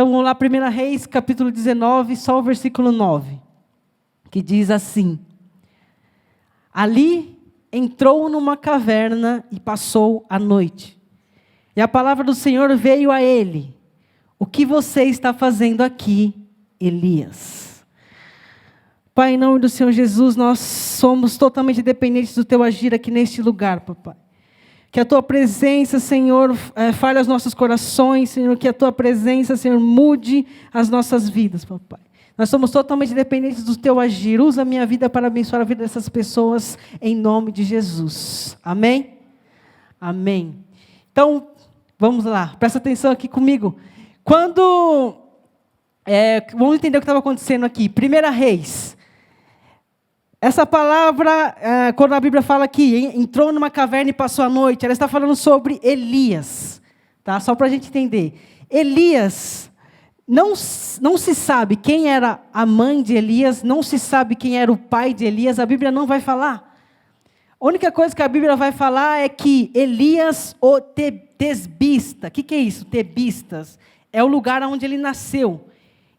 Então vamos lá, 1 Reis, capítulo 19, só o versículo 9. Que diz assim: ali entrou numa caverna e passou a noite. E a palavra do Senhor veio a ele: o que você está fazendo aqui, Elias? Pai, em nome do Senhor Jesus, nós somos totalmente dependentes do Teu agir aqui neste lugar, papai. Que a Tua presença, Senhor, fale aos nossos corações, Senhor. Que a Tua presença, Senhor, mude as nossas vidas, papai. Nós somos totalmente dependentes do Teu agir. Usa a minha vida para abençoar a vida dessas pessoas, em nome de Jesus. Amém? Amém. Então, vamos lá. Presta atenção aqui comigo. Vamos entender o que estava acontecendo aqui. 1 Reis. Essa palavra, quando a Bíblia fala que entrou numa caverna e passou a noite, ela está falando sobre Elias. Tá? Só para a gente entender. Elias, não se sabe quem era a mãe de Elias, não se sabe quem era o pai de Elias, a Bíblia não vai falar. A única coisa que a Bíblia vai falar é que Elias, o tesbista, o que é isso? Tebistas, é o lugar onde ele nasceu.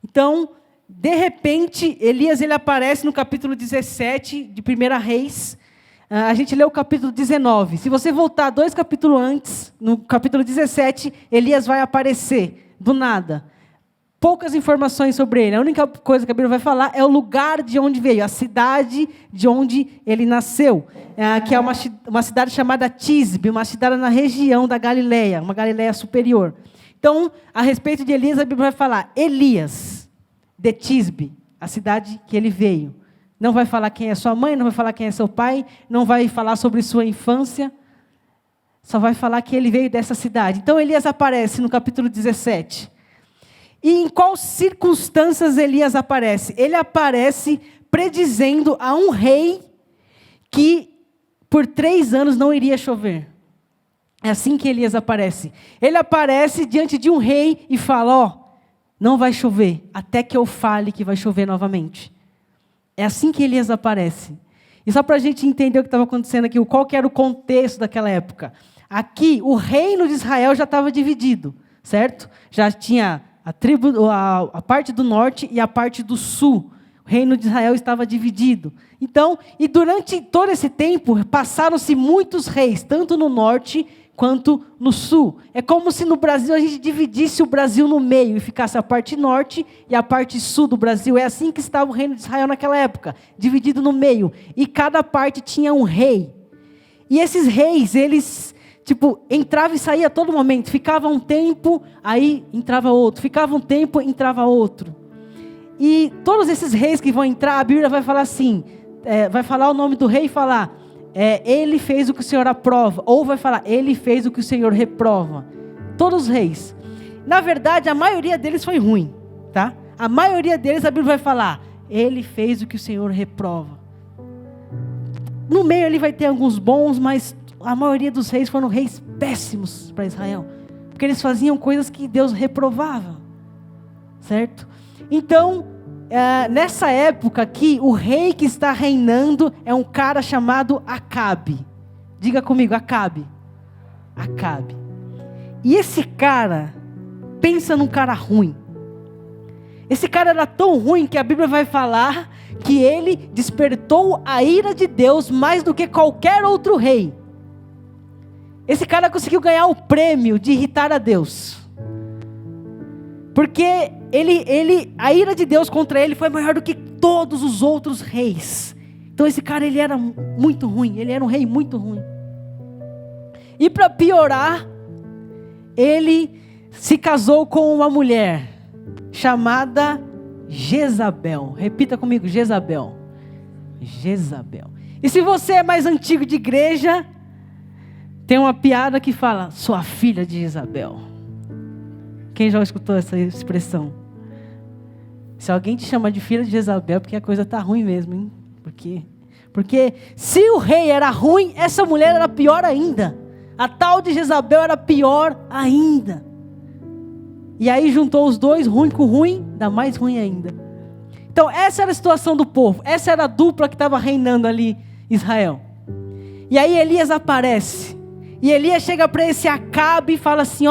Então, de repente, Elias ele aparece no capítulo 17 de 1 Reis. A gente lê o capítulo 19. Se você voltar 2 capítulos antes, no capítulo 17, Elias vai aparecer, do nada. Poucas informações sobre ele. A única coisa que a Bíblia vai falar é o lugar de onde veio, a cidade de onde ele nasceu. Que é uma cidade chamada Tisbe, uma cidade na região da Galileia, uma Galileia superior. Então, a respeito de Elias, a Bíblia vai falar Elias de Tisbe, a cidade que ele veio. Não vai falar quem é sua mãe, não vai falar quem é seu pai, não vai falar sobre sua infância, só vai falar que ele veio dessa cidade. Então, Elias aparece no capítulo 17. E em quais circunstâncias Elias aparece? Ele aparece predizendo a um rei que por 3 anos não iria chover. É assim que Elias aparece. Ele aparece diante de um rei e fala, não vai chover, até que eu fale que vai chover novamente. É assim que Elias aparece. E só para a gente entender o que estava acontecendo aqui, qual que era o contexto daquela época. Aqui, o reino de Israel já estava dividido, certo? Já tinha a parte do norte e a parte do sul. O reino de Israel estava dividido. Então, e durante todo esse tempo, passaram-se muitos reis, tanto no norte quanto no sul. É como se no Brasil a gente dividisse o Brasil no meio e ficasse a parte norte e a parte sul do Brasil. É assim que estava o reino de Israel naquela época, dividido no meio. E cada parte tinha um rei. E esses reis, eles entravam e saíam a todo momento. Ficava um tempo, aí entrava outro. Ficava um tempo, entrava outro. E todos esses reis que vão entrar, a Bíblia vai falar assim, vai falar o nome do rei e falar, ele fez o que o Senhor aprova. Ou vai falar, ele fez o que o Senhor reprova. Todos os reis. Na verdade, a maioria deles foi ruim. Tá? A maioria deles, a Bíblia vai falar, ele fez o que o Senhor reprova. No meio ele vai ter alguns bons, mas a maioria dos reis foram reis péssimos para Israel. Porque eles faziam coisas que Deus reprovava. Certo? Então, nessa época aqui, o rei que está reinando é um cara chamado Acabe. Diga comigo, Acabe. Acabe. E esse cara, pensa num cara ruim. Esse cara era tão ruim que a Bíblia vai falar que ele despertou a ira de Deus mais do que qualquer outro rei. Esse cara conseguiu ganhar o prêmio de irritar a Deus. Porque a ira de Deus contra ele foi maior do que todos os outros reis. Então esse cara, ele era muito ruim. Ele era um rei muito ruim. E para piorar, ele se casou com uma mulher chamada Jezabel. Repita comigo, Jezabel. Jezabel. E se você é mais antigo de igreja, tem uma piada que fala, sua filha de Jezabel. Quem já escutou essa expressão? Se alguém te chama de filha de Jezabel, porque a coisa está ruim mesmo, hein? Porque se o rei era ruim, essa mulher era pior ainda. A tal de Jezabel era pior ainda. E aí juntou os dois, ruim com ruim, dá mais ruim ainda. Então essa era a situação do povo. Essa era a dupla que estava reinando ali Israel. E aí Elias aparece. E Elias chega para esse Acabe e fala assim,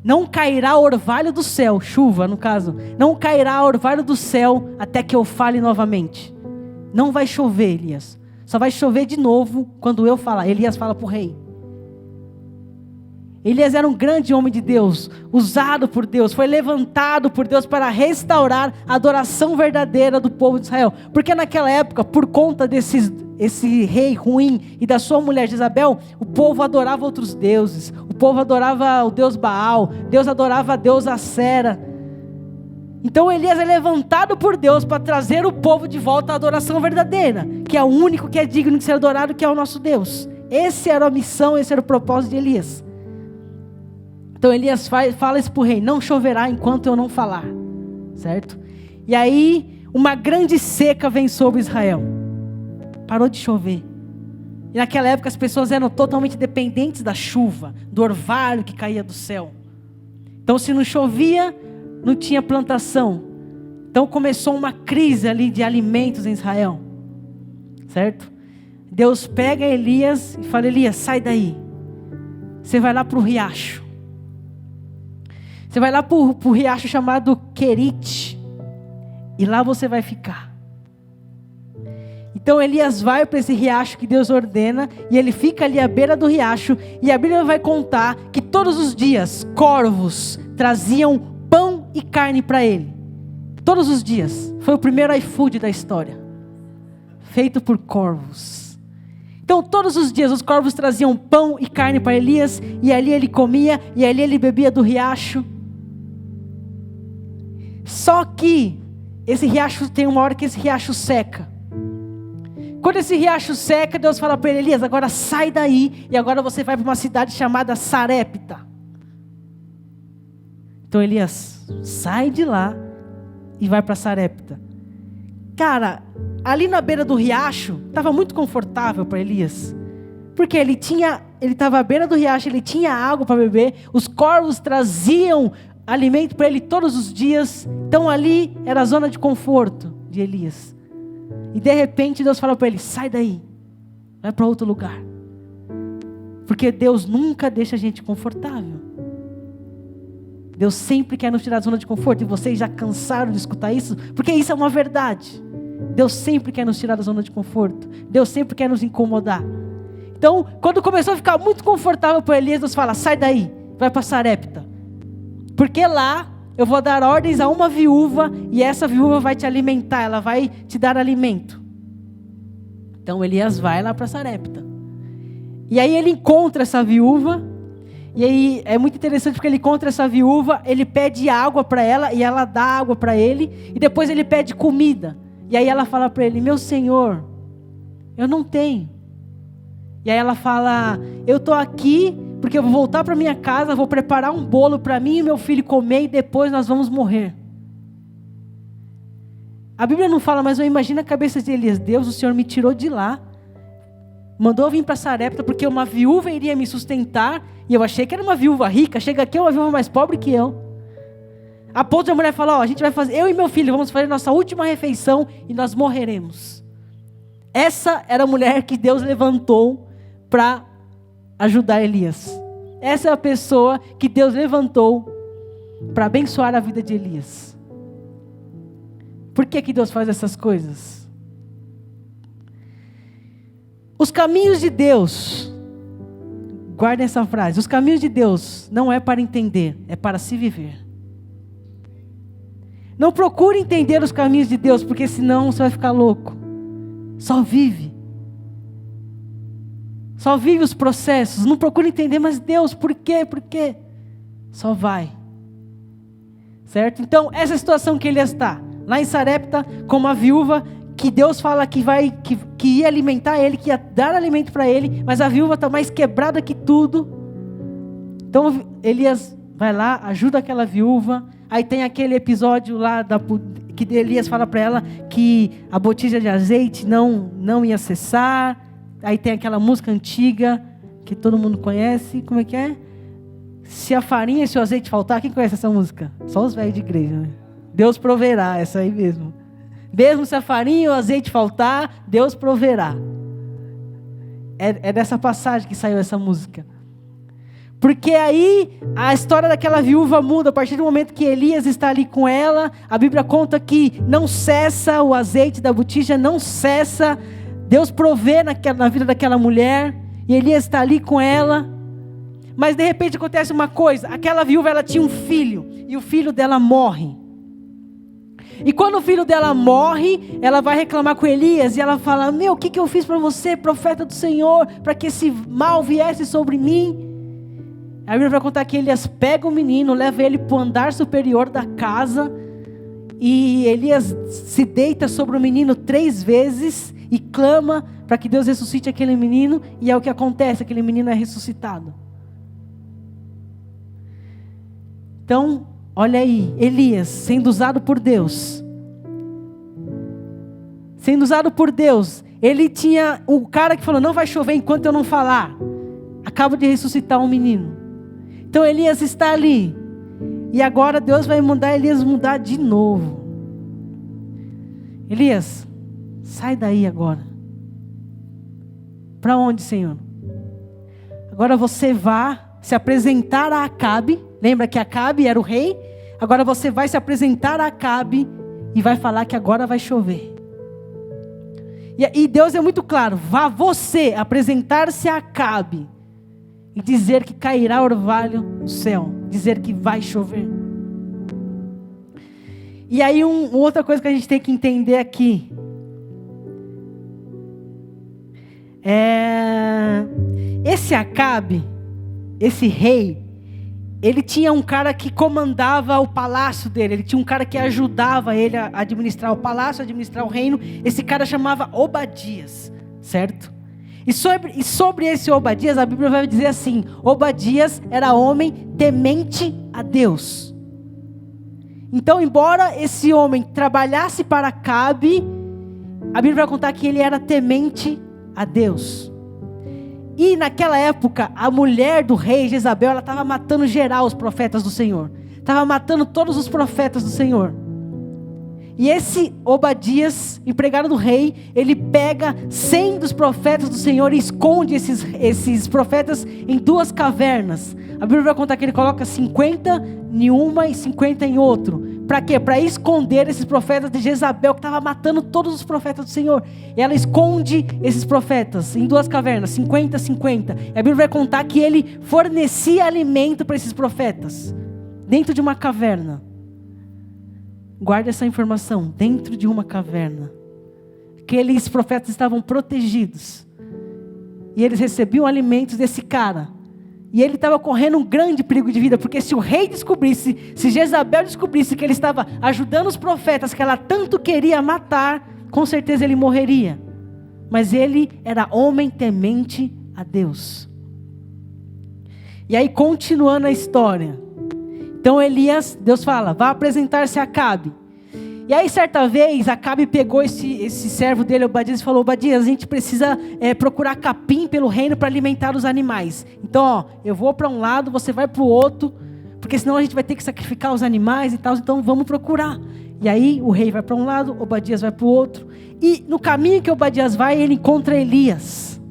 não cairá orvalho do céu, chuva no caso, não cairá orvalho do céu até que eu fale novamente. Não vai chover, Elias. Só vai chover de novo quando eu falar. Elias fala para o rei. Elias era um grande homem de Deus, usado por Deus, foi levantado por Deus para restaurar a adoração verdadeira do povo de Israel. Porque naquela época, por conta esse rei ruim e da sua mulher Jezabel, o povo adorava outros deuses. O povo adorava o deus Baal, Deus adorava a deusa Acera. Então Elias é levantado por Deus para trazer o povo de volta à adoração verdadeira, que é o único que é digno de ser adorado, que é o nosso Deus. Essa era a missão, esse era o propósito de Elias. Então Elias fala isso para o rei: não choverá enquanto eu não falar, certo? E aí uma grande seca vem sobre Israel, parou de chover. E naquela época as pessoas eram totalmente dependentes da chuva, do orvalho que caía do céu. Então se não chovia, não tinha plantação. Então começou uma crise ali de alimentos em Israel, certo? Deus pega Elias e fala: Elias, sai daí, você vai lá para o riacho. Você vai lá para o riacho chamado Querite, e lá você vai ficar. Então Elias vai para esse riacho que Deus ordena, e ele fica ali à beira do riacho, e a Bíblia vai contar que todos os dias corvos traziam pão e carne para ele. Todos os dias. Foi o primeiro iFood da história, feito por corvos. Então todos os dias os corvos traziam pão e carne para Elias, e ali ele comia, e ali ele bebia do riacho. Só que esse riacho, tem uma hora que esse riacho seca. Quando esse riacho seca, Deus fala para ele: Elias, agora sai daí, e agora você vai para uma cidade chamada Sarepta. Então Elias sai de lá e vai para Sarepta. Cara, ali na beira do riacho estava muito confortável para Elias, porque ele estava à beira do riacho, ele tinha água para beber, os corvos traziam alimento para ele todos os dias. Então ali era a zona de conforto de Elias. E de repente Deus fala para ele: sai daí, vai para outro lugar. Porque Deus nunca deixa a gente confortável. Deus sempre quer nos tirar da zona de conforto. E vocês já cansaram de escutar isso? Porque isso é uma verdade. Deus sempre quer nos tirar da zona de conforto. Deus sempre quer nos incomodar. Então, quando começou a ficar muito confortável para Elias, Deus fala: sai daí, vai para Sarepta. Porque lá eu vou dar ordens a uma viúva, e essa viúva vai te alimentar, ela vai te dar alimento. Então Elias vai lá para Sarepta. E aí ele encontra essa viúva, e aí é muito interessante porque ele encontra essa viúva, ele pede água para ela, e ela dá água para ele, e depois ele pede comida. E aí ela fala para ele: meu senhor, eu não tenho. E aí ela fala: eu estou aqui porque eu vou voltar para minha casa, vou preparar um bolo para mim e meu filho comer, e depois nós vamos morrer. A Bíblia não fala, mas eu imagino a cabeça de Elias: Deus, o Senhor me tirou de lá, mandou eu vir para Sarepta porque uma viúva iria me sustentar, e eu achei que era uma viúva rica, chega aqui é uma viúva mais pobre que eu. A ponto de a mulher falar: a gente vai fazer, eu e meu filho vamos fazer nossa última refeição e nós morreremos. Essa era a mulher que Deus levantou para ajudar Elias. Essa é a pessoa que Deus levantou para abençoar a vida de Elias. Por que Deus faz essas coisas? Os caminhos de Deus, guardem essa frase: os caminhos de Deus não é para entender, é para se viver. Não procure entender os caminhos de Deus, porque senão você vai ficar louco. Só vive. Só vive os processos. Não procure entender, mas Deus, por quê? Por quê? Só vai. Certo? Então, essa situação que ele está, lá em Sarepta, com uma viúva, que Deus fala que ia alimentar ele, que ia dar alimento para ele, mas a viúva está mais quebrada que tudo. Então, Elias vai lá, ajuda aquela viúva. Aí tem aquele episódio lá que Elias fala para ela que a botija de azeite não ia cessar. Aí tem aquela música antiga que todo mundo conhece. Como é que é? Se a farinha e se o azeite faltar. Quem conhece essa música? Só os velhos de igreja, né? Deus proverá, essa aí mesmo. Mesmo se a farinha e o azeite faltar, Deus proverá. É dessa passagem que saiu essa música. Porque aí a história daquela viúva muda. A partir do momento que Elias está ali com ela, a Bíblia conta que não cessa o azeite da botija, não cessa. Deus provê na vida daquela mulher, e Elias está ali com ela. Mas de repente acontece uma coisa: aquela viúva, ela tinha um filho, e o filho dela morre. E quando o filho dela morre, ela vai reclamar com Elias, e ela fala: meu, o que eu fiz para você, profeta do Senhor, para que esse mal viesse sobre mim? A Bíblia vai contar que Elias pega o menino, leva ele para o andar superior da casa, e Elias se deita sobre o menino 3 vezes, e clama para que Deus ressuscite aquele menino, e é o que acontece, aquele menino é ressuscitado. Então, olha aí, Elias sendo usado por Deus. Sendo usado por Deus. Ele tinha um cara que falou: não vai chover enquanto eu não falar. Acaba de ressuscitar um menino. Então Elias está ali. E agora Deus vai mandar Elias mudar de novo. Elias, sai daí agora. Para onde, Senhor? Agora você vai se apresentar a Acabe. Lembra que Acabe era o rei? Agora você vai se apresentar a Acabe e vai falar que agora vai chover. E Deus é muito claro: vá você apresentar-se a Acabe e dizer que cairá orvalho no céu, dizer que vai chover. E aí outra coisa que a gente tem que entender aqui esse Acabe, esse rei, ele tinha um cara que comandava o palácio dele. Ele tinha um cara que ajudava ele a administrar o palácio, a administrar o reino. Esse cara chamava Obadias, certo? E sobre esse Obadias, a Bíblia vai dizer assim: Obadias era homem temente a Deus. Então, embora esse homem trabalhasse para Acabe, a Bíblia vai contar que ele era temente a Deus. E naquela época, a mulher do rei Jezabel, ela estava matando geral os profetas do Senhor. Estava matando todos os profetas do Senhor. E esse Obadias, empregado do rei, ele pega 100 dos profetas do Senhor e esconde esses profetas em 2 cavernas. A Bíblia vai contar que ele coloca 50 em uma e 50 em outro. Para quê? Para esconder esses profetas de Jezabel, que estava matando todos os profetas do Senhor. E ela esconde esses profetas em 2 cavernas, 50, 50. E a Bíblia vai contar que ele fornecia alimento para esses profetas, dentro de uma caverna. Guarde essa informação, dentro de uma caverna. Aqueles profetas estavam protegidos. E eles recebiam alimentos desse cara. E ele estava correndo um grande perigo de vida, porque se o rei descobrisse, se Jezabel descobrisse que ele estava ajudando os profetas que ela tanto queria matar, com certeza ele morreria. Mas ele era homem temente a Deus. E aí, continuando a história. Então Elias, Deus fala: vá apresentar-se a Acabe. E aí certa vez Acabe pegou esse servo dele, Obadias, e falou: Obadias, a gente precisa procurar capim pelo reino para alimentar os animais. Então eu vou para um lado, você vai para o outro, porque senão a gente vai ter que sacrificar os animais e tal, então vamos procurar. E aí o rei vai para um lado, Obadias vai para o outro. E no caminho que Obadias vai, ele encontra Elias.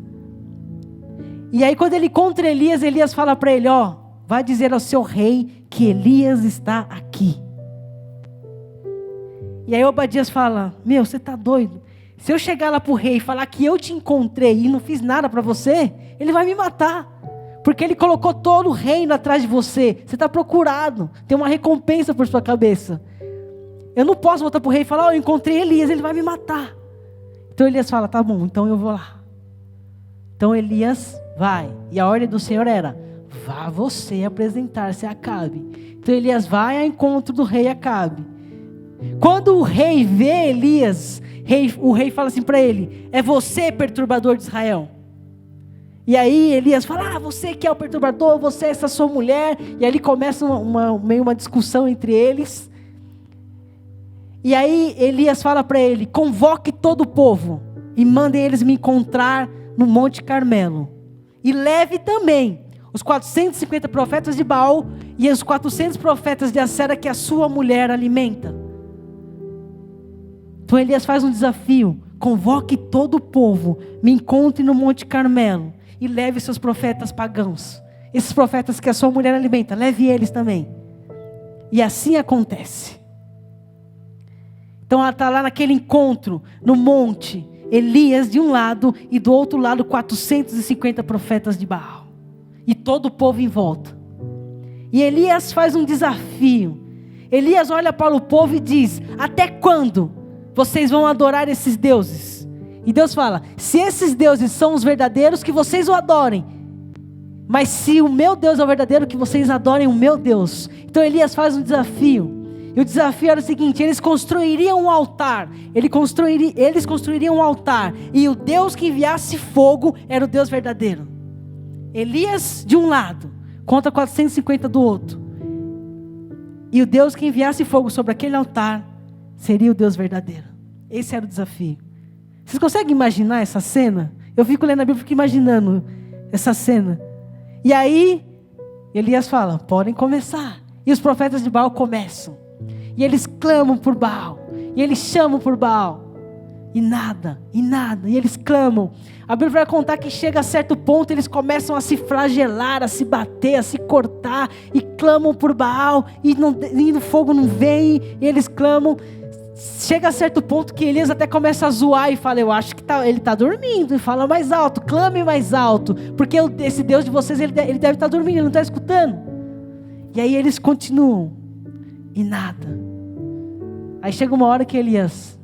E aí quando ele encontra Elias, Elias fala para ele: vai dizer ao seu rei que Elias está aqui. E aí Obadias fala: meu, você está doido? Se eu chegar lá para o rei e falar que eu te encontrei e não fiz nada para você, ele vai me matar. Porque ele colocou todo o reino atrás de você. Você está procurado. Tem uma recompensa por sua cabeça. Eu não posso voltar para o rei e falar: eu encontrei Elias, ele vai me matar. Então Elias fala: tá bom, então eu vou lá. Então Elias vai. E a ordem do Senhor era: vá você apresentar-se a Acabe. Então Elias vai ao encontro do rei Acabe. Quando o rei vê Elias, o rei fala assim para ele: é você, perturbador de Israel? E aí Elias fala: você que é o perturbador, você é essa sua mulher. E aí ele começa meio uma discussão entre eles. E aí Elias fala para ele: convoque todo o povo e mandem eles me encontrar no Monte Carmelo. E leve também os 450 profetas de Baal e os 400 profetas de Acera que a sua mulher alimenta. Então Elias faz um desafio: convoque todo o povo, me encontre no Monte Carmelo e leve seus profetas pagãos. esses profetas que a sua mulher alimenta, leve eles também. E assim acontece. Então ela está lá naquele encontro, no monte, Elias de um lado e do outro lado 450 profetas de Baal. E todo o povo em volta. E Elias faz um desafio. Elias olha para o povo e diz: até quando vocês vão adorar esses deuses? E Deus fala: se esses deuses são os verdadeiros, que vocês o adorem. Mas se o meu Deus é o verdadeiro, que vocês adorem o meu Deus. Então Elias faz um desafio. E o desafio era o seguinte: eles construiriam um altar. Eles construiriam um altar. E o Deus que enviasse fogo era o Deus verdadeiro. Elias de um lado, contra 450 do outro. E o Deus que enviasse fogo sobre aquele altar seria o Deus verdadeiro. Esse era o desafio. Vocês conseguem imaginar essa cena? Eu fico lendo a Bíblia e fico imaginando essa cena. E aí, Elias fala: podem começar. E os profetas de Baal começam. E eles clamam por Baal. E eles chamam por Baal. E nada. E eles clamam. A Bíblia vai contar que chega a certo ponto, eles começam a se flagelar, a se bater, a se cortar. E clamam por Baal. E o fogo não vem. E eles clamam. Chega a certo ponto que Elias até começa a zoar e fala: eu acho que ele está dormindo. E fala mais alto, clame mais alto. Porque esse Deus de vocês, ele deve estar dormindo, ele não está escutando. E aí eles continuam. E nada. Aí chega uma hora que Elias: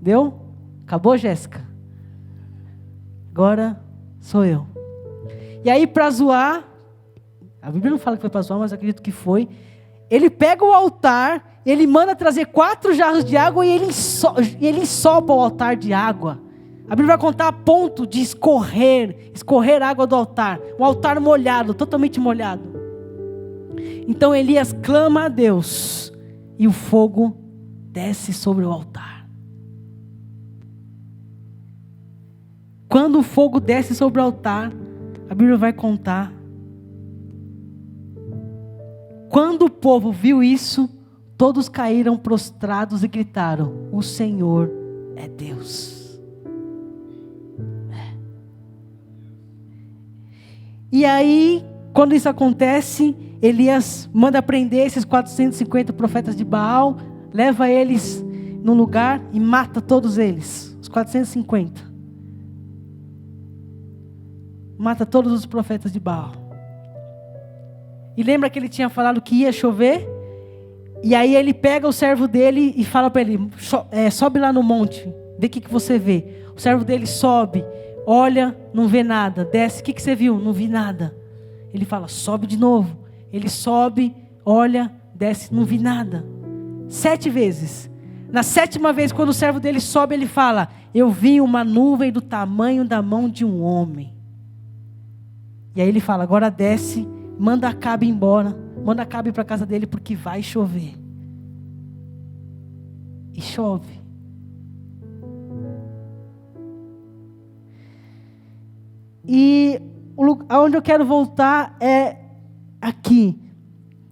deu? Acabou, Jéssica? Agora sou eu. E aí para zoar, a Bíblia não fala que foi para zoar, mas eu acredito que foi. Ele pega o altar, ele manda trazer 4 jarros de água e ele sopa o altar de água. A Bíblia vai contar a ponto de escorrer água do altar. Um altar molhado, totalmente molhado. Então Elias clama a Deus e o fogo desce sobre o altar. Quando o fogo desce sobre o altar, a Bíblia vai contar. Quando o povo viu isso, todos caíram prostrados e gritaram: o Senhor é Deus. E aí, quando isso acontece, Elias manda prender esses 450 profetas de Baal, leva eles num lugar e mata todos eles, os 450. Mata todos os profetas de Baal. E lembra que ele tinha falado que ia chover? E aí ele pega o servo dele e fala para ele: sobe lá no monte, vê o que você vê. O servo dele sobe, olha, não vê nada. Desce, o que você viu? Não vi nada. Ele fala: sobe de novo. Ele sobe, olha, desce, não vi nada. 7 vezes. Na 7ª vez, quando o servo dele sobe, ele fala: eu vi uma nuvem do tamanho da mão de um homem. E aí ele fala: agora desce, manda Acabe embora, manda Acabe para a casa dele, porque vai chover. E chove. E aonde eu quero voltar é aqui.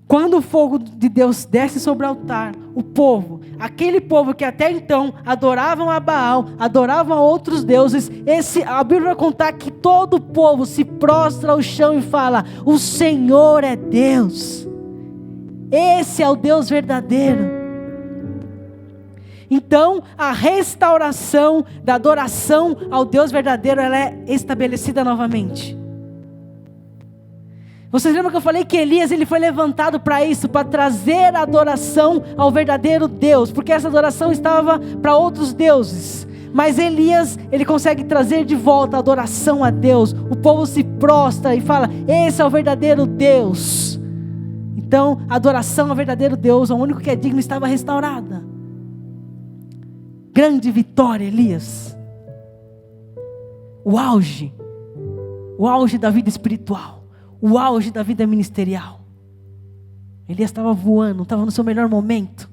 Quando o fogo de Deus desce sobre o altar, o povo, aquele povo que até então adoravam a Baal, adoravam a outros deuses, a Bíblia vai contar que todo o povo se prostra ao chão e fala: o Senhor é Deus. Esse é o Deus verdadeiro. Então, a restauração da adoração ao Deus verdadeiro, ela é estabelecida novamente. Vocês lembram que eu falei que Elias, ele foi levantado para isso, para trazer a adoração ao verdadeiro Deus, porque essa adoração estava para outros deuses. Mas Elias, ele consegue trazer de volta a adoração a Deus. O povo se prostra e fala: esse é o verdadeiro Deus. Então, a adoração ao verdadeiro Deus, o único que é digno, estava restaurada. Grande vitória, Elias. O auge da vida espiritual. O auge da vida ministerial. Elias estava voando, estava no seu melhor momento.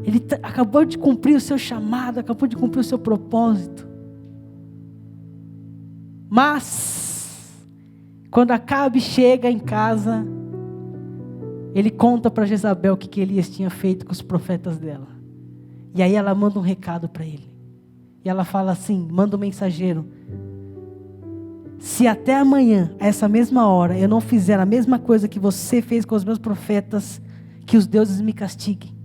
Ele acabou de cumprir o seu chamado, acabou de cumprir o seu propósito. Mas, quando Acabe chega em casa, ele conta para Jezabel o que Elias tinha feito com os profetas dela. E aí ela manda um recado para ele. E ela fala assim, manda um mensageiro: se até amanhã, a essa mesma hora, eu não fizer a mesma coisa que você fez com os meus profetas, que os deuses me castiguem.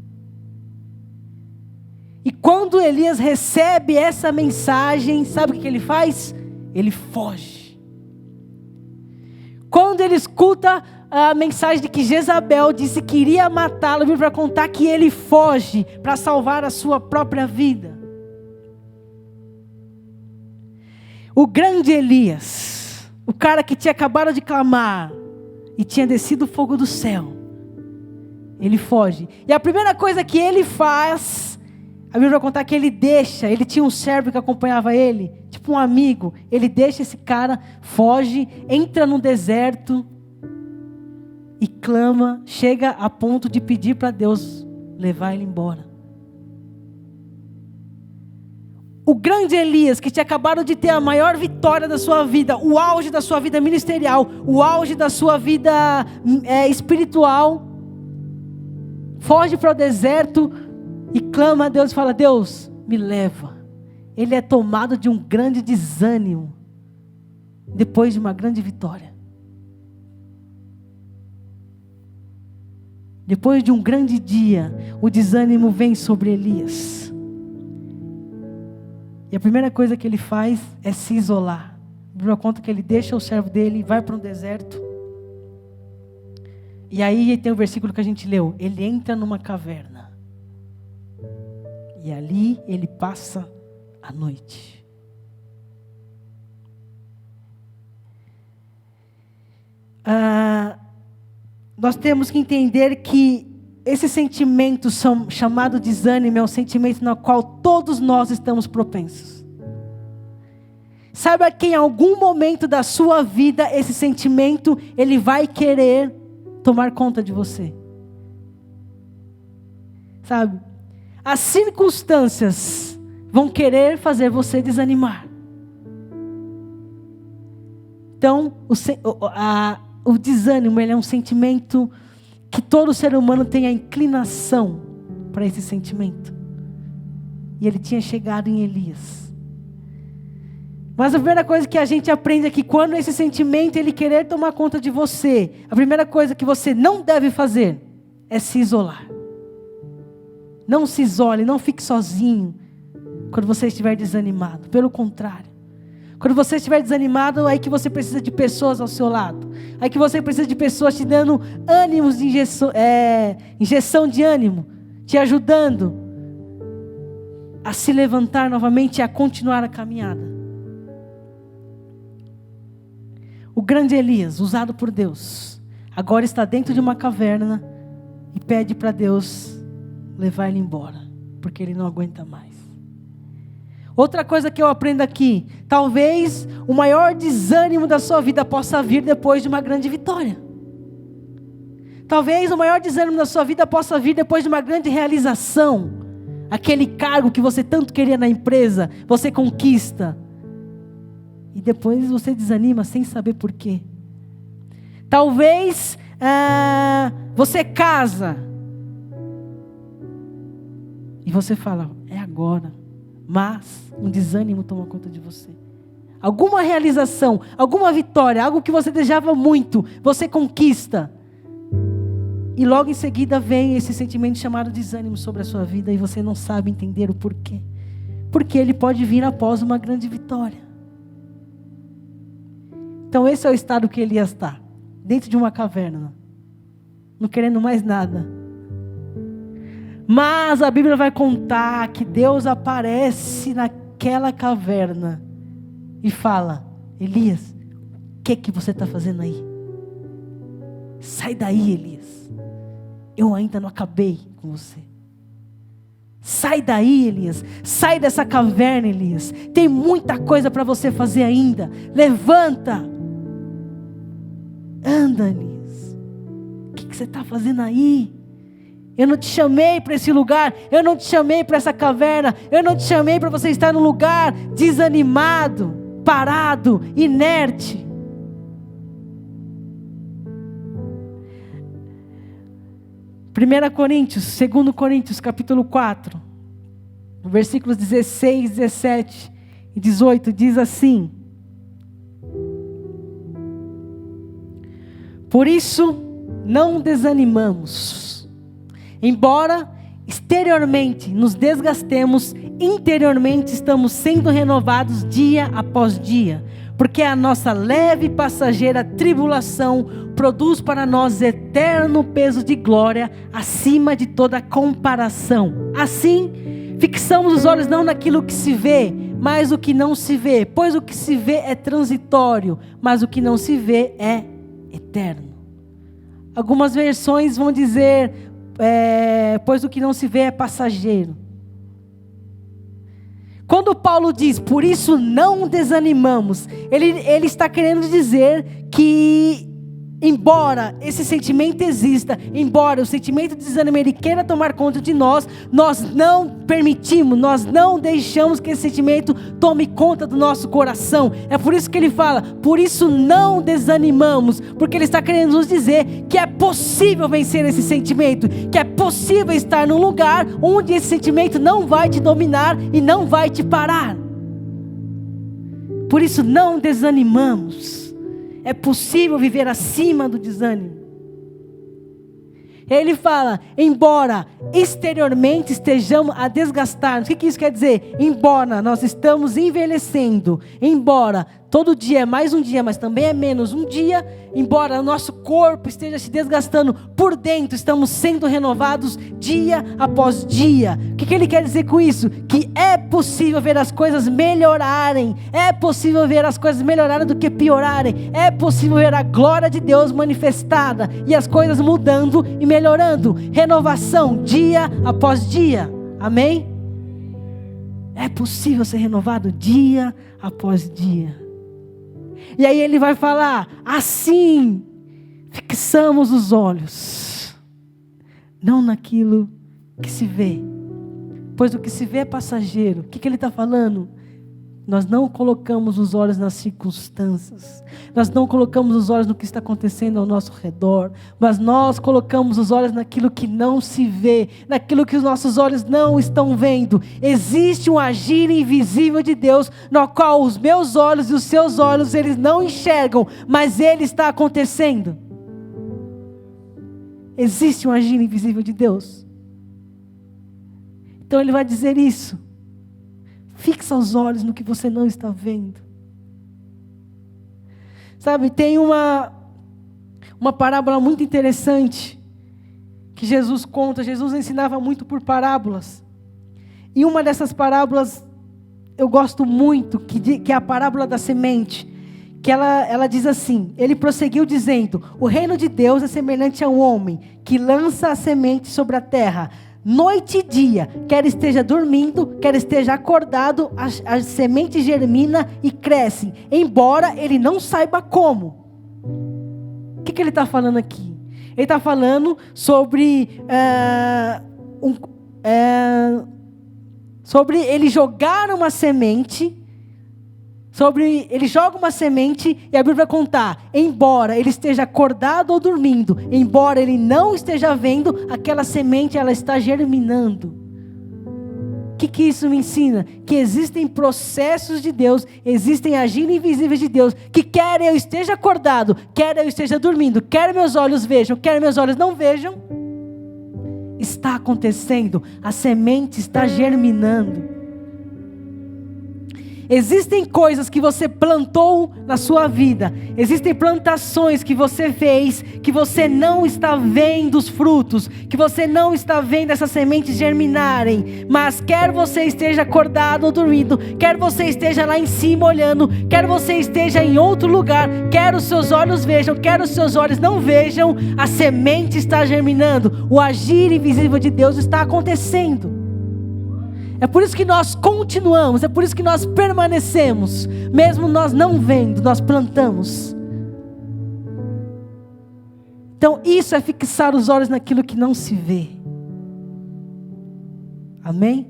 E quando Elias recebe essa mensagem, sabe o que ele faz? Ele foge. Quando ele escuta a mensagem de que Jezabel disse que iria matá-lo, veio para contar que ele foge para salvar a sua própria vida. O grande Elias, o cara que tinha acabado de clamar e tinha descido o fogo do céu, ele foge. E a primeira coisa que ele faz, a Bíblia vai contar que ele tinha um servo que acompanhava ele, tipo um amigo, ele deixa esse cara, foge, entra no deserto e clama, chega a ponto de pedir para Deus levar ele embora. O grande Elias, que tinha acabado de ter a maior vitória da sua vida, o auge da sua vida ministerial, o auge da sua vida espiritual, foge para o deserto e clama a Deus e fala: Deus, me leva. Ele é tomado de um grande desânimo, depois de uma grande vitória. Depois de um grande dia, o desânimo vem sobre Elias. E a primeira coisa que ele faz é se isolar. A Bíblia conta que ele deixa o servo dele e vai para um deserto. E aí tem o versículo que a gente leu. Ele entra numa caverna. E ali ele passa a noite. Nós temos que entender que esse sentimento chamado desânimo é um sentimento no qual todos nós estamos propensos. Saiba que em algum momento da sua vida, esse sentimento, ele vai querer tomar conta de você. Sabe? As circunstâncias vão querer fazer você desanimar. Então, o desânimo, ele é um sentimento que todo ser humano tem a inclinação para esse sentimento. E ele tinha chegado em Elias. Mas a primeira coisa que a gente aprende é que quando esse sentimento ele querer tomar conta de você, a primeira coisa que você não deve fazer é se isolar. Não se isole, não fique sozinho quando você estiver desanimado. Pelo contrário. Quando você estiver desanimado, aí que você precisa de pessoas ao seu lado. Aí que você precisa de pessoas te dando ânimos, injeção de ânimo. Te ajudando a se levantar novamente e a continuar a caminhada. O grande Elias, usado por Deus, agora está dentro de uma caverna e pede para Deus levar ele embora, porque ele não aguenta mais. Outra coisa que eu aprendo aqui, talvez o maior desânimo da sua vida possa vir depois de uma grande vitória. Talvez o maior desânimo da sua vida possa vir depois de uma grande realização. Aquele cargo que você tanto queria na empresa, você conquista. E depois você desanima sem saber por quê. Talvez você casa. E você fala, é agora. Mas um desânimo toma conta de você. Alguma realização, alguma vitória, algo que você desejava muito, você conquista. E logo em seguida vem esse sentimento chamado desânimo sobre a sua vida e você não sabe entender o porquê. Porque ele pode vir após uma grande vitória. Então esse é o estado que Elias está. Dentro de uma caverna. Não querendo mais nada. Mas a Bíblia vai contar que Deus aparece naquela caverna e fala, Elias, o que você está fazendo aí? Sai daí, Elias. Eu ainda não acabei com você. Sai daí, Elias. Sai dessa caverna, Elias. Tem muita coisa para você fazer ainda. Levanta. Anda, Elias. O que você está fazendo aí? Eu não te chamei para esse lugar. Eu não te chamei para essa caverna. Eu não te chamei para você estar num lugar desanimado, parado, inerte. Primeira Coríntios, 2 Coríntios, capítulo 4, versículos 16, 17 e 18, diz assim: Por isso, não desanimamos. Embora exteriormente nos desgastemos, interiormente estamos sendo renovados dia após dia. Porque a nossa leve e passageira tribulação produz para nós eterno peso de glória acima de toda comparação. Assim, fixamos os olhos não naquilo que se vê, mas o que não se vê. Pois o que se vê é transitório, mas o que não se vê é eterno. Algumas versões vão dizer, pois o que não se vê é passageiro. Quando Paulo diz, por isso não desanimamos, ele está querendo dizer que, embora esse sentimento exista, embora o sentimento de desânimo ele queira tomar conta de nós, nós não permitimos, nós não deixamos que esse sentimento tome conta do nosso coração. É por isso que ele fala, por isso não desanimamos, porque ele está querendo nos dizer que é possível vencer esse sentimento, que é possível estar num lugar onde esse sentimento não vai te dominar e não vai te parar. Por isso não desanimamos. É possível viver acima do desânimo. Ele fala, embora exteriormente estejamos a desgastar-nos. O que isso quer dizer? Embora nós estamos envelhecendo, embora todo dia é mais um dia, mas também é menos um dia, embora o nosso corpo esteja se desgastando, por dentro estamos sendo renovados dia após dia. O que ele quer dizer com isso? Que é possível ver as coisas melhorarem, é possível ver as coisas melhorarem do que piorarem, é possível ver a glória de Deus manifestada e as coisas mudando e melhorando, renovação dia após dia, amém? É possível ser renovado dia após dia. E aí ele vai falar, assim, fixamos os olhos, não naquilo que se vê, pois o que se vê é passageiro. O que ele está falando? Nós não colocamos os olhos nas circunstâncias, nós não colocamos os olhos no que está acontecendo ao nosso redor, mas nós colocamos os olhos naquilo que não se vê, naquilo que os nossos olhos não estão vendo. Existe um agir invisível de Deus, no qual os meus olhos e os seus olhos, eles não enxergam, mas ele está acontecendo. Existe um agir invisível de Deus. Então ele vai dizer isso. Fixa os olhos no que você não está vendo. Sabe, tem uma parábola muito interessante que Jesus conta. Jesus ensinava muito por parábolas. E uma dessas parábolas eu gosto muito, que é a parábola da semente. Que ela diz assim, ele prosseguiu dizendo, o reino de Deus é semelhante a um homem que lança a semente sobre a terra. Noite e dia, quer esteja dormindo, quer esteja acordado, a semente germina e cresce, embora ele não saiba como. O que ele está falando aqui? Ele está falando sobre sobre ele jogar uma semente, ele joga uma semente e a Bíblia vai contar, embora ele esteja acordado ou dormindo, embora ele não esteja vendo, aquela semente ela está germinando. O que isso me ensina? Que existem processos de Deus, existem agir invisíveis de Deus, que quer eu esteja acordado, quer eu esteja dormindo, quer meus olhos vejam, quer meus olhos não vejam, está acontecendo, a semente está germinando. Existem coisas que você plantou na sua vida, existem plantações que você fez, que você não está vendo os frutos, que você não está vendo essas sementes germinarem, mas quer você esteja acordado ou dormindo, quer você esteja lá em cima olhando, quer você esteja em outro lugar, quer os seus olhos vejam, quer os seus olhos não vejam, a semente está germinando, o agir invisível de Deus está acontecendo. É por isso que nós continuamos, é por isso que nós permanecemos, mesmo nós não vendo, nós plantamos. Então isso é fixar os olhos naquilo que não se vê. Amém?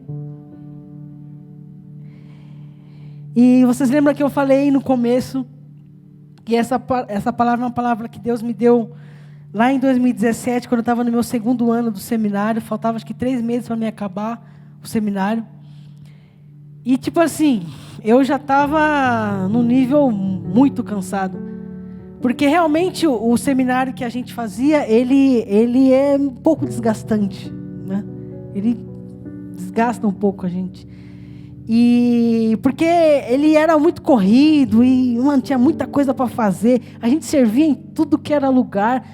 E vocês lembram que eu falei no começo, que essa palavra é uma palavra que Deus me deu lá em 2017, quando eu estava no meu segundo ano do seminário, faltava acho que 3 meses para me acabar o seminário, e tipo assim, eu já estava num nível muito cansado, Porque realmente o seminário que a gente fazia, ele é um pouco desgastante, né? Ele desgasta um pouco a gente. E porque ele era muito corrido e tinha muita coisa para fazer. A gente servia em tudo que era lugar.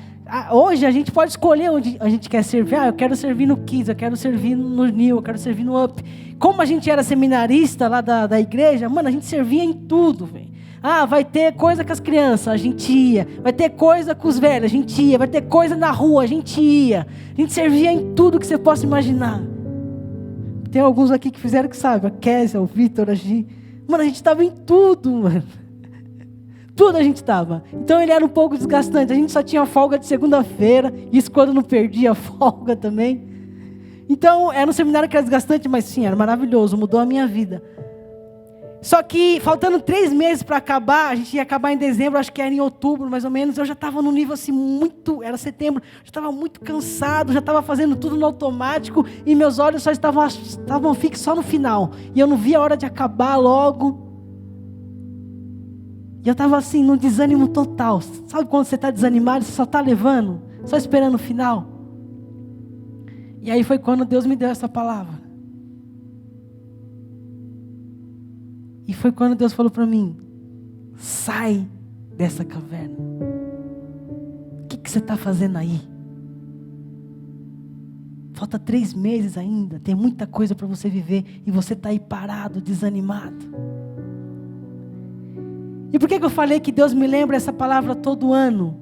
Hoje a gente pode escolher onde a gente quer servir. Eu quero servir no Kids, eu quero servir no New, eu quero servir no Up. Como a gente era seminarista lá da igreja, a gente servia em tudo, velho. Vai ter coisa com as crianças, a gente ia. Vai ter coisa com os velhos, a gente ia. Vai ter coisa na rua, a gente ia. A gente servia em tudo que você possa imaginar. Tem alguns aqui que fizeram que sabe, a Kézia, o Vitor, a Gi. A gente estava em tudo, mano. Tudo a gente estava. Então ele era um pouco desgastante. A gente só tinha folga de segunda-feira. Isso quando não perdia a folga também. Então era um seminário que era desgastante, mas sim, era maravilhoso. Mudou a minha vida. Só que faltando 3 meses para acabar, a gente ia acabar em dezembro, acho que era em outubro mais ou menos, eu já estava num nível assim era setembro, já estava muito cansado, já estava fazendo tudo no automático e meus olhos só estavam fixos só no final. E eu não via a hora de acabar logo. E eu estava assim, num desânimo total. Sabe quando você está desanimado, você só está levando, só esperando o final? E aí foi quando Deus me deu essa palavra. E foi quando Deus falou para mim: sai dessa caverna. O que você está fazendo aí? Falta 3 meses ainda, tem muita coisa para você viver e você está aí parado, desanimado. E por que eu falei que Deus me lembra essa palavra todo ano?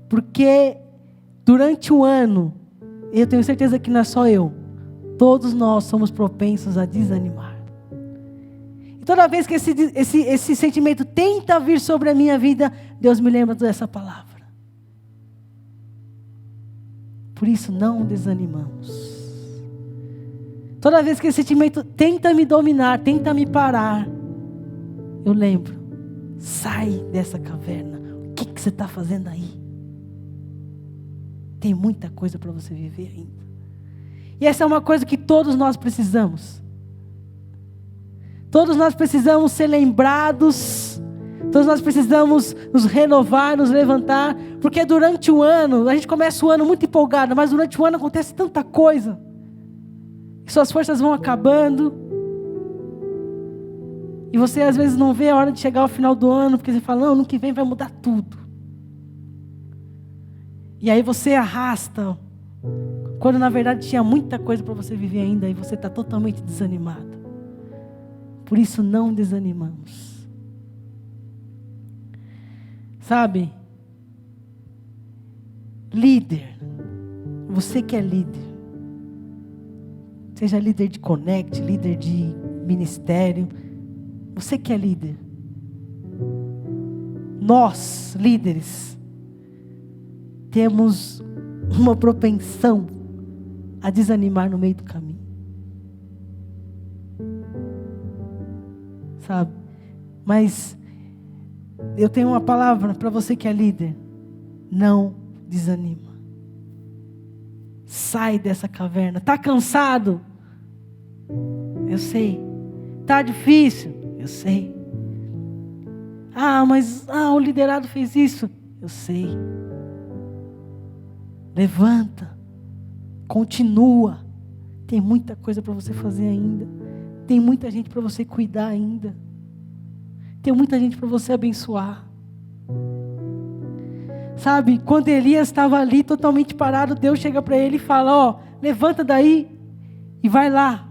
Porque durante o ano, eu tenho certeza que não é só eu, todos nós somos propensos a desanimar. Toda vez que esse sentimento tenta vir sobre a minha vida, Deus me lembra dessa palavra. Por isso, não desanimamos. Toda vez que esse sentimento tenta me dominar, tenta me parar, eu lembro: sai dessa caverna. O que você está fazendo aí? Tem muita coisa para você viver ainda. E essa é uma coisa que todos nós precisamos. Todos nós precisamos ser lembrados, todos nós precisamos nos renovar, nos levantar, porque durante o ano, a gente começa o ano muito empolgado, mas durante o ano acontece tanta coisa, que suas forças vão acabando, e você às vezes não vê a hora de chegar ao final do ano, porque você fala: não, ano que vem vai mudar tudo. E aí você arrasta, quando na verdade tinha muita coisa para você viver ainda, e você está totalmente desanimado. Por isso não desanimamos. Sabe? Líder. Você que é líder. Seja líder de Connect, líder de ministério. Você que é líder. Nós, líderes, temos uma propensão a desanimar no meio do caminho. Sabe? Mas eu tenho uma palavra para você que é líder: não desanima. Sai dessa caverna. Está cansado? Eu sei. Está difícil? Eu sei. Mas o liderado fez isso? Eu sei. Levanta. Continua. Tem muita coisa para você fazer ainda. Tem muita gente para você cuidar ainda. Tem muita gente para você abençoar. Sabe, quando Elias estava ali totalmente parado, Deus chega para ele e fala: levanta daí e vai lá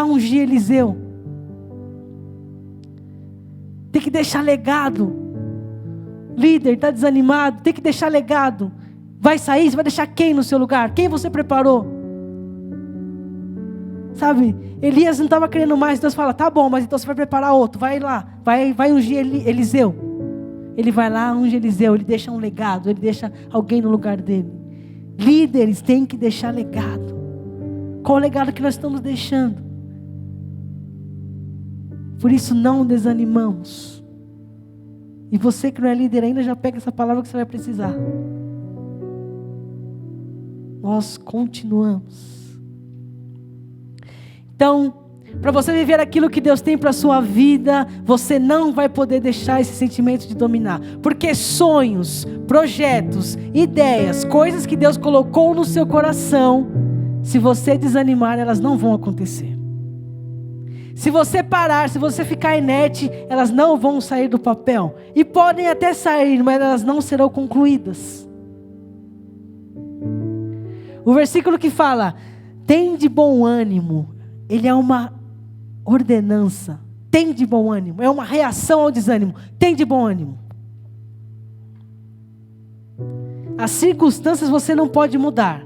ungir Eliseu. Tem que deixar legado. Líder, está desanimado, tem que deixar legado. Vai sair, você vai deixar quem no seu lugar? Quem você preparou? Sabe, Elias não estava querendo mais. Deus fala: tá bom, mas então você vai preparar outro. Vai lá, vai ungir Eliseu. Ele vai lá, unge Eliseu. Ele deixa um legado, ele deixa alguém no lugar dele. Líderes têm que deixar legado. Qual o legado que nós estamos deixando? Por isso não desanimamos. E você que não é líder ainda, já pega essa palavra que você vai precisar. Nós continuamos. Então, Para você viver aquilo que Deus tem para a sua vida, você não vai poder deixar esse sentimento de dominar. Porque sonhos, projetos, ideias, coisas que Deus colocou no seu coração, se você desanimar, elas não vão acontecer. Se você parar, se você ficar inerte, elas não vão sair do papel. E podem até sair, mas elas não serão concluídas. O versículo que fala, tem de bom ânimo, ele é uma ordenança. Tem de bom ânimo, é uma reação ao desânimo. Tem de bom ânimo. As circunstâncias você não pode mudar.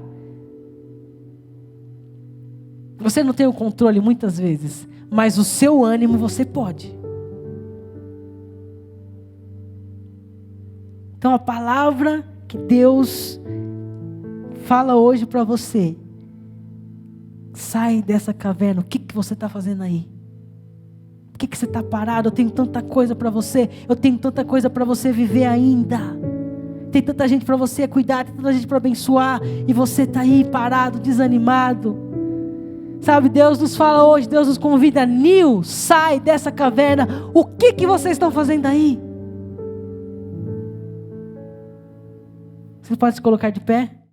Você não tem o controle muitas vezes, mas o seu ânimo você pode. Então a palavra que Deus fala hoje para você, sai dessa caverna. O que você está fazendo aí? Por que você está parado? Eu tenho tanta coisa para você, eu tenho tanta coisa para você viver ainda. Tem tanta gente para você cuidar, tem tanta gente para abençoar, e você está aí parado, desanimado. Sabe, Deus nos fala hoje, Deus nos convida, Nil, sai dessa caverna. O que vocês estão fazendo aí? Você pode se colocar de pé?